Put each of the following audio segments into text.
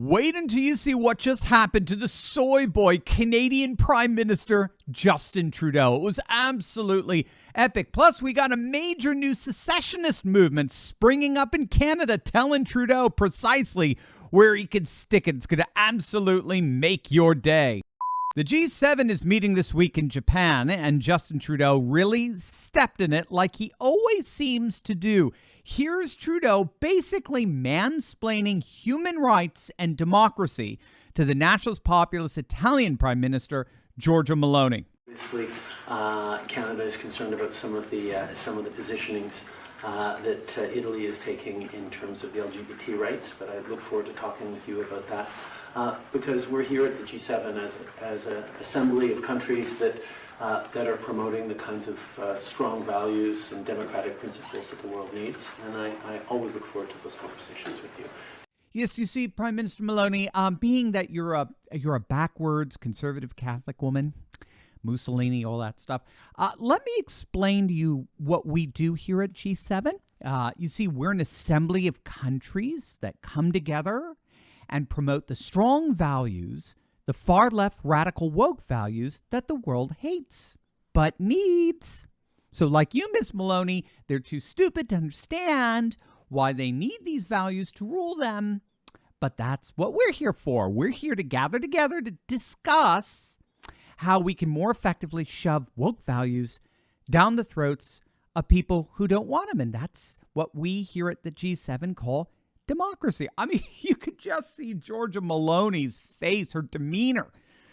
Wait until you see what just happened to the soy boy Canadian Prime Minister Justin Trudeau. It was absolutely epic. Plus, we got a major new secessionist movement springing up in Canada, telling Trudeau precisely where he can stick it. It's going to absolutely make your day. The G7 is meeting this week in Japan, and Justin Trudeau really stepped in it like he always seems to do. Here's Trudeau basically mansplaining human rights and democracy to the nationalist populist Italian Prime Minister Giorgia Meloni. Obviously, Canada is concerned about some of the positionings that Italy is taking in terms of the LGBT rights, but I look forward to talking with you about that. Because we're here at the G7 as an assembly of countries that are promoting the kinds of strong values and democratic principles that the world needs, and I always look forward to those conversations with you. Yes, you see, Prime Minister Meloni, being that you're a backwards conservative Catholic woman, Mussolini, all that stuff, let me explain to you what we do here at G7. You see, we're an assembly of countries that come together and promote the strong values, the far-left radical woke values that the world hates, but needs. So like you, Miss Meloni, they're too stupid to understand why they need these values to rule them. But that's what we're here for. We're here to gather together to discuss how we can more effectively shove woke values down the throats of people who don't want them. And that's what we here at the G7 call democracy. I mean, you could just see Giorgia Meloni's face, her demeanor.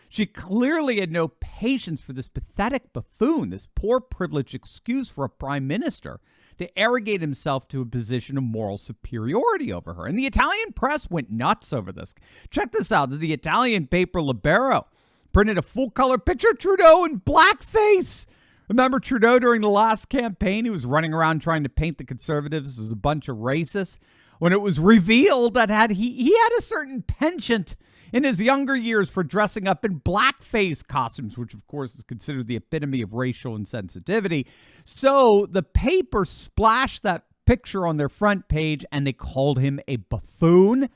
She clearly had no patience for this pathetic buffoon, this poor privileged excuse for a prime minister to arrogate himself to a position of moral superiority over her. And the Italian press went nuts over this. Check this out. The Italian paper Libero printed a full-color picture of Trudeau in blackface. Remember Trudeau during the last campaign? He was running around trying to paint the Conservatives as a bunch of racists. When it was revealed that he had a certain penchant in his younger years for dressing up in blackface costumes, which of course is considered the epitome of racial insensitivity. So the paper splashed that picture on their front page and they called him a buffoon.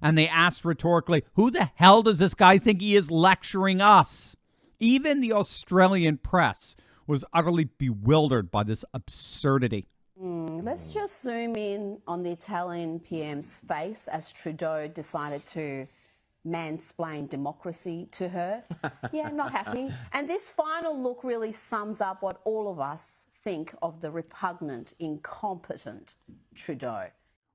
And they asked rhetorically, who the hell does this guy think he is lecturing us? Even the Australian press was utterly bewildered by this absurdity. Let's just zoom in on the Italian PM's face as Trudeau decided to mansplain democracy to her. Yeah, not happy. And this final look really sums up what all of us think of the repugnant, incompetent Trudeau.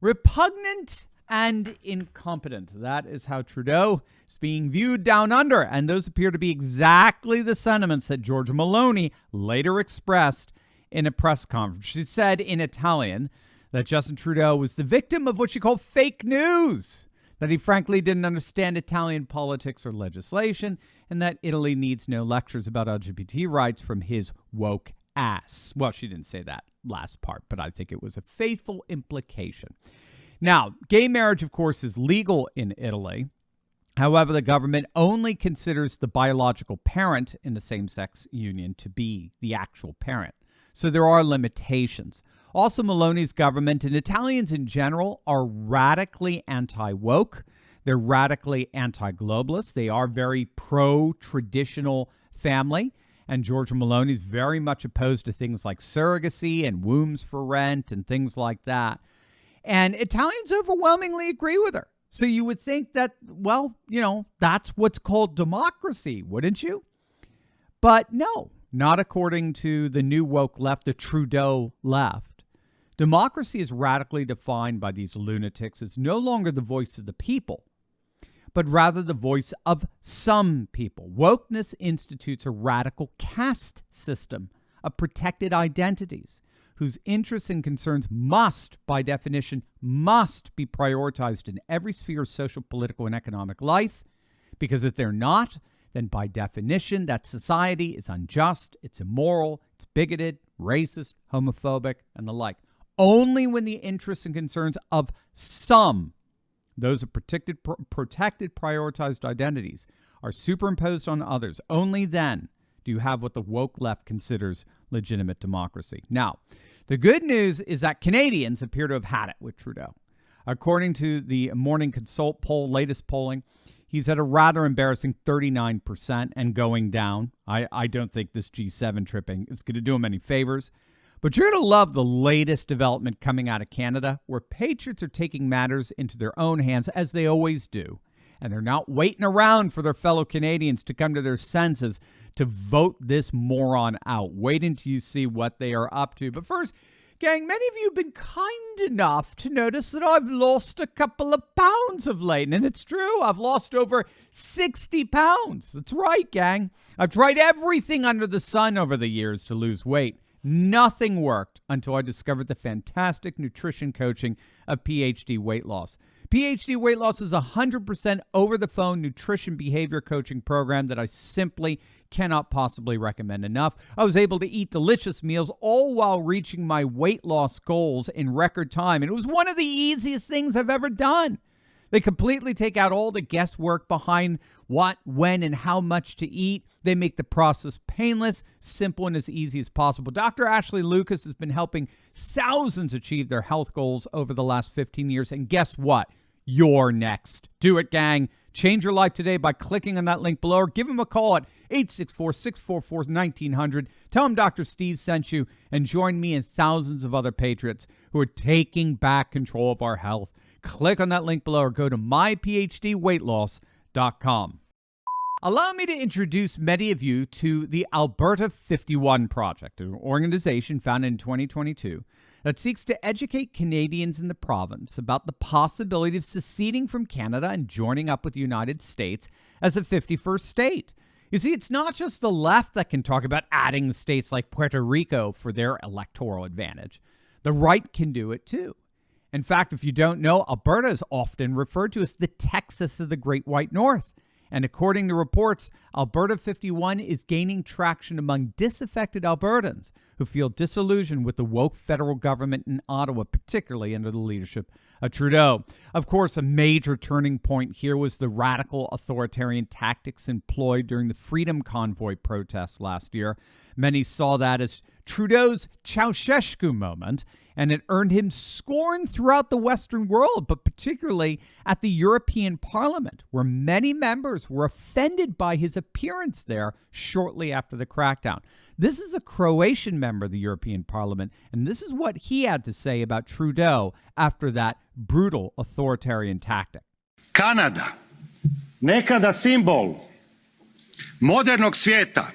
Repugnant and incompetent. That is how Trudeau is being viewed down under. And those appear to be exactly the sentiments that Giorgia Meloni later expressed in a press conference. She said in Italian that Justin Trudeau was the victim of what she called fake news, that he frankly didn't understand Italian politics or legislation, and that Italy needs no lectures about LGBT rights from his woke ass. Well, she didn't say that last part, but I think it was a faithful implication. Now, gay marriage, of course, is legal in Italy. However, the government only considers the biological parent in a same-sex union to be the actual parent. So there are limitations. Also, Meloni's government and Italians in general are radically anti-woke. They're radically anti-globalist. They are very pro-traditional family. And Giorgia Meloni is very much opposed to things like surrogacy and wombs for rent and things like that. And Italians overwhelmingly agree with her. So you would think that, well, you know, that's what's called democracy, wouldn't you? But no. Not according to the new woke left, the Trudeau left. Democracy is radically defined by these lunatics as no longer the voice of the people, but rather the voice of some people. Wokeness institutes a radical caste system of protected identities whose interests and concerns must, by definition, must be prioritized in every sphere of social, political, and economic life, because if they're not, then by definition, that society is unjust, it's immoral, it's bigoted, racist, homophobic, and the like. Only when the interests and concerns of some, those are protected, prioritized identities, are superimposed on others, only then do you have what the woke left considers legitimate democracy. Now, the good news is that Canadians appear to have had it with Trudeau. According to the Morning Consult poll, latest polling, he's at a rather embarrassing 39% and going down. I don't think this G7 tripping is going to do him any favors. But you're going to love the latest development coming out of Canada, where patriots are taking matters into their own hands, as they always do. And they're not waiting around for their fellow Canadians to come to their senses to vote this moron out. Wait until you see what they are up to. But first, gang, many of you have been kind enough to notice that I've lost a couple of pounds of late. And it's true, I've lost over 60 pounds. That's right, gang. I've tried everything under the sun over the years to lose weight. Nothing worked until I discovered the fantastic nutrition coaching of PhD Weight Loss. PhD Weight Loss is a 100% over-the-phone nutrition behavior coaching program that I simply cannot possibly recommend enough. I was able to eat delicious meals all while reaching my weight loss goals in record time, and it was one of the easiest things I've ever done. They completely take out all the guesswork behind what, when, and how much to eat. They make the process painless, simple, and as easy as possible. Dr. Ashley Lucas has been helping thousands achieve their health goals over the last 15 years. And guess what? You're next. Do it, gang. Change your life today by clicking on that link below, or give him a call at 864-644-1900. Tell him Dr. Steve sent you, and join me and thousands of other patriots who are taking back control of our health. Click on that link below or go to myphdweightloss.com. Allow me to introduce many of you to the Alberta 51 Project, an organization founded in 2022 that seeks to educate Canadians in the province about the possibility of seceding from Canada and joining up with the United States as a 51st state. You see, it's not just the left that can talk about adding states like Puerto Rico for their electoral advantage. The right can do it too. In fact, if you don't know, Alberta is often referred to as the Texas of the Great White North. And according to reports, Alberta 51 is gaining traction among disaffected Albertans who feel disillusioned with the woke federal government in Ottawa, particularly under the leadership of Trudeau. Of course, a major turning point here was the radical authoritarian tactics employed during the Freedom Convoy protests last year. Many saw that as Trudeau's Ceausescu moment, and it earned him scorn throughout the Western world, but particularly at the European Parliament, where many members were offended by his appearance there shortly after the crackdown. This is a Croatian member of the European Parliament, and this is what he had to say about Trudeau after that brutal authoritarian tactic. Kanada, nekada simbol modernog svijeta,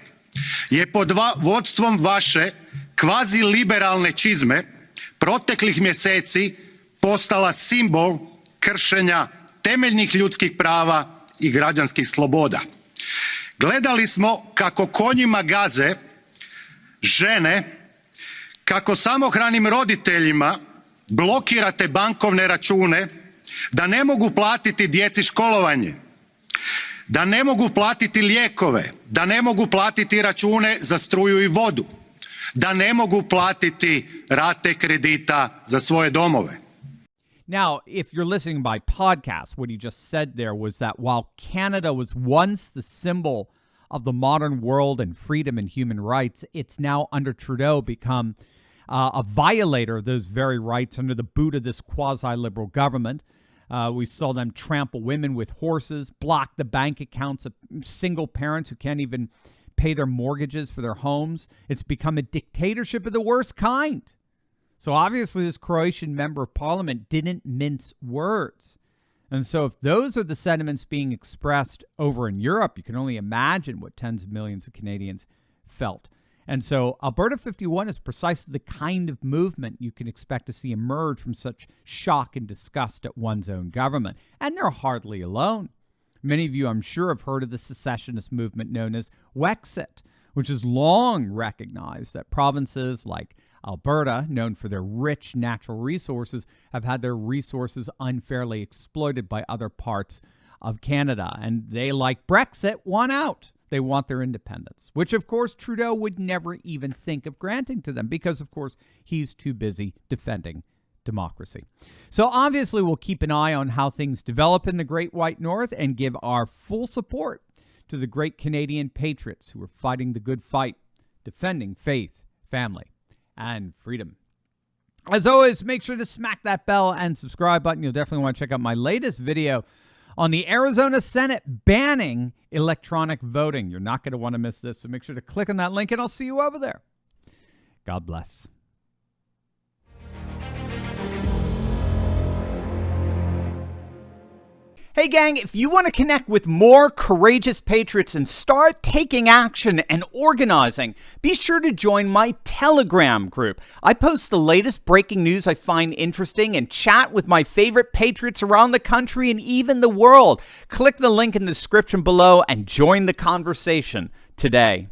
je pod vodstvom vaše kvazi-liberalne čizme proteklih mjeseci postala simbol kršenja temeljnih ljudskih prava i građanskih sloboda. Gledali smo kako konjima gaze žene, kako samohranim roditeljima blokirate bankovne račune, da ne mogu platiti djeci školovanje, da ne mogu platiti lijekove, da ne mogu platiti račune za struju i vodu, da ne mogu platiti rate kredita za svoje domove. Now, if you're listening by podcast, what he just said there was that while Canada was once the symbol of the modern world and freedom and human rights, it's now under Trudeau become a violator of those very rights under the boot of this quasi-liberal government. We saw them trample women with horses, block the bank accounts of single parents who can't even pay their mortgages for their homes. It's become a dictatorship of the worst kind. So obviously this Croatian member of parliament didn't mince words. And so if those are the sentiments being expressed over in Europe, you can only imagine what tens of millions of Canadians felt. And so Alberta 51 is precisely the kind of movement you can expect to see emerge from such shock and disgust at one's own government. And they're hardly alone. Many of you, I'm sure, have heard of the secessionist movement known as Wexit, which has long recognized that provinces like Alberta, known for their rich natural resources, have had their resources unfairly exploited by other parts of Canada. And they, like Brexit, want out. They want their independence, which, of course, Trudeau would never even think of granting to them because, of course, he's too busy defending democracy. So obviously, we'll keep an eye on how things develop in the Great White North and give our full support to the great Canadian patriots who are fighting the good fight, defending faith, family, and freedom. As always, make sure to smack that bell and subscribe button. You'll definitely want to check out my latest video on the Arizona Senate banning electronic voting. You're not going to want to miss this, so make sure to click on that link, and I'll see you over there. God bless. Hey gang, if you want to connect with more courageous patriots and start taking action and organizing, be sure to join my Telegram group. I post the latest breaking news I find interesting and chat with my favorite patriots around the country and even the world. Click the link in the description below and join the conversation today.